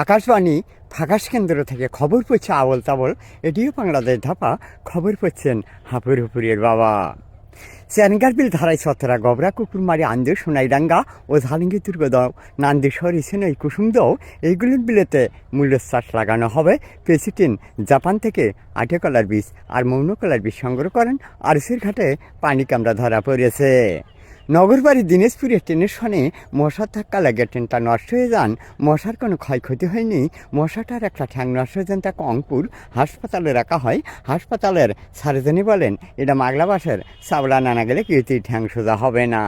আকাশবাণী ফাঁকাশ কেন্দ্র থেকে খবর পড়ছে আবল তাবল। এটিও বাংলাদেশ ধাপা। খবর পড়ছেন হাপুর হুপুরের বাবা। চেনগারবিল ধারাই ছতরা গবরা কুকুরমারি আন্দে সোনাইডাঙ্গা ও ঝালিঙ্গি দুর্গদাও নান্দেশ্বর ইসেনই কুসুমদাও এইগুলির বিলেতে মূল্যশ্বাস লাগানো হবে। প্রেসিডেন্ট জাপান থেকে আটে কলার বীজ আর মৌন কলার বীজ সংগ্রহ করেন। আরসির ঘাটে পানি কামড়া ধরা পড়েছে। নগরবাড়ি দিনাজপুরের ট্রেনের সনে মশার ধাক্কা লাগে ট্রেনটা নষ্ট হয়ে যান। মশার কোনো ক্ষয়ক্ষতি হয়নি। মশাটার একটা ঠ্যাং নষ্ট হয়ে যান, তাকে অঙ্কুর হাসপাতালে রাখা হয়। হাসপাতালের সার্জেনই বলেন এটা মাগলা বাসের চাবলা নানা গেলে কিছুই ঠ্যাং সোজা হবে না।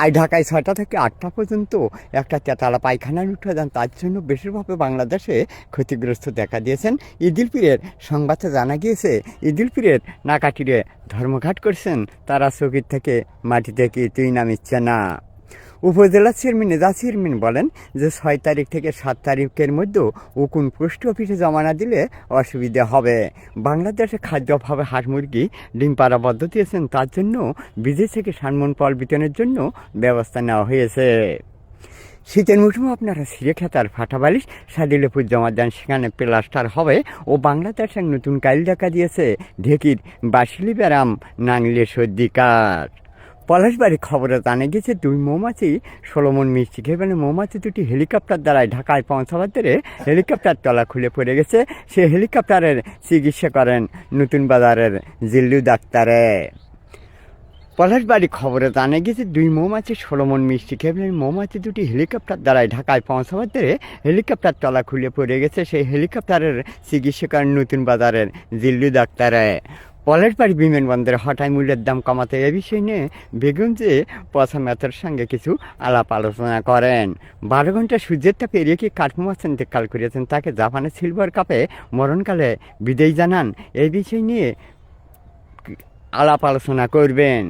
আজ ঢাকায় 6টা থেকে 8টা পর্যন্ত একটা তেতালা পায়খানায় উঠে যান। তার জন্য বেশিরভাবে বাংলাদেশে ক্ষতিগ্রস্ত দেখা দিয়েছেন। ঈদুল পীরের সংবাদে জানা গিয়েছে ঈদুল পীরের নাকাটিরে ধর্মঘাট করছেন তারা। চকির থেকে মাটিতে কিছুই নামিচ্ছে না। উপজেলা চেয়ারম্যান এজা চেয়ারম্যান বলেন যে 6 তারিখ থেকে 7 তারিখের মধ্যে উকুন পোস্ট অফিসে জমা না দিলে অসুবিধা হবে। বাংলাদেশে খাদ্য অভাবে হাঁস মুরগি ডিম পাড়া বদ্ধ দিয়েছেন, তার জন্য বিদেশ থেকে সানমন ফল বিতরণের জন্য ব্যবস্থা নেওয়া হয়েছে। শীতের মৌসুমে আপনারা সিরে খেতার ফাটা বালিশ সাদিলেপুর জমা দেন, সেখানে প্লাস্টার হবে। ও বাংলাদেশের নতুন কাইল দেখা দিয়েছে ঢেকির বাসিলি ব্যারাম নাংলে সর্দিকার। পলাশবাড়ি খবরে জানা গেছে 2 মৌমাছি 16 মণ মিষ্টি খেয়ে ফেলে। মৌমাছি দুটি হেলিকপ্টার দ্বারাই ঢাকায় পৌঁছাবার ধরে হেলিকপ্টার তলা খুলে পড়ে গেছে। সে হেলিকপ্টারের চিকিৎসা করেন নতুন বাজারের জিল্লু ডাক্তারে। পলাশবাড়ি খবরে জানা গেছে 2 মৌমাছি 16 মণ মিষ্টি খেয়ে ফেলে। মৌমাছি দুটি হেলিকপ্টার দ্বারাই ঢাকায় পৌঁছাবার ধরে হেলিকপ্টার তলা খুলে পড়ে গেছে। সেই হেলিকপ্টারের চিকিৎসা করেন নতুন বাজারের জিল্লু ডাক্তারে। পলাশবাড়ি বিমানবন্দরে হঠাৎ মূল্যের দাম কমাতে এ বিষয় নিয়ে বেগমজে পছা ম্যাথের সঙ্গে কিছু আলাপ আলোচনা করেন। 12 ঘন্টা সূর্যের তাপে পেরিয়ে কি কাঠমোমাছ ইন্তেকাল করেছেন, তাকে জাপানের সিলভার কাপে মরণকালে বিদায় জানান। এই বিষয় নিয়ে আলাপ আলোচনা করবেন।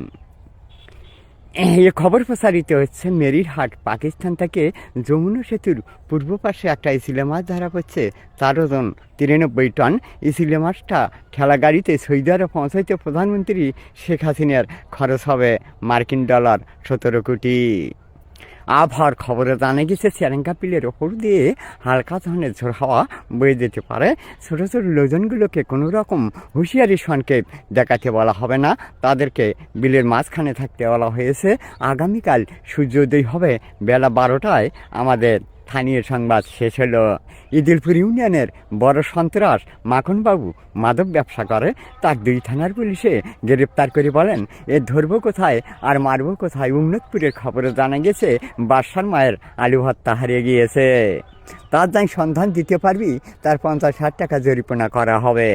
এই খবর প্রচারিত হচ্ছে মেরিরহাট পাকিস্তান থেকে যমুনা সেতুর পূর্ব পাশে একটা ইসিলে মাছ ধরা পড়ছে। তার ওজন 93 টন। ইসিলে মাছটা ঠেলা গাড়িতে সৌদি আরব পৌঁছাইতে প্রধানমন্ত্রী শেখ হাসিনার খরচ হবে মার্কিন ডলার 17 কোটি। আবহাওয়ার খবরে জানা গেছে চেরাঙ্গাপিলের ওপর দিয়ে হালকা ধরনের ঝোড়ো হাওয়া বয়ে যেতে পারে। ছোটো ছোটো লোকজনগুলোকে কোনো রকম হুঁশিয়ারি সংকেত দেখাতে বলা হবে না, তাদেরকে বিলের মাঝখানে থাকতে বলা হয়েছে। আগামীকাল সূর্যোদয় হবে বেলা 12টায়। আমাদের স্থানীয় সংবাদ শেষ হলো। ঈদুলপুর ইউনিয়নের বড় সন্ত্রাস মাখনবাবু মাদক ব্যবসা করে, তার 2 থানার পুলিশে গ্রেপ্তার করে বলেন এ ধরবো কোথায় আর মারবো কোথায়। উন্নতপুরের খবরে জানা গেছে বাদশার মায়ের আলু ভর্তা হারিয়ে গিয়েছে। তার যাই সন্ধান দিতে পারবি তার 50,000 টাকা জরিমানা করা হবে।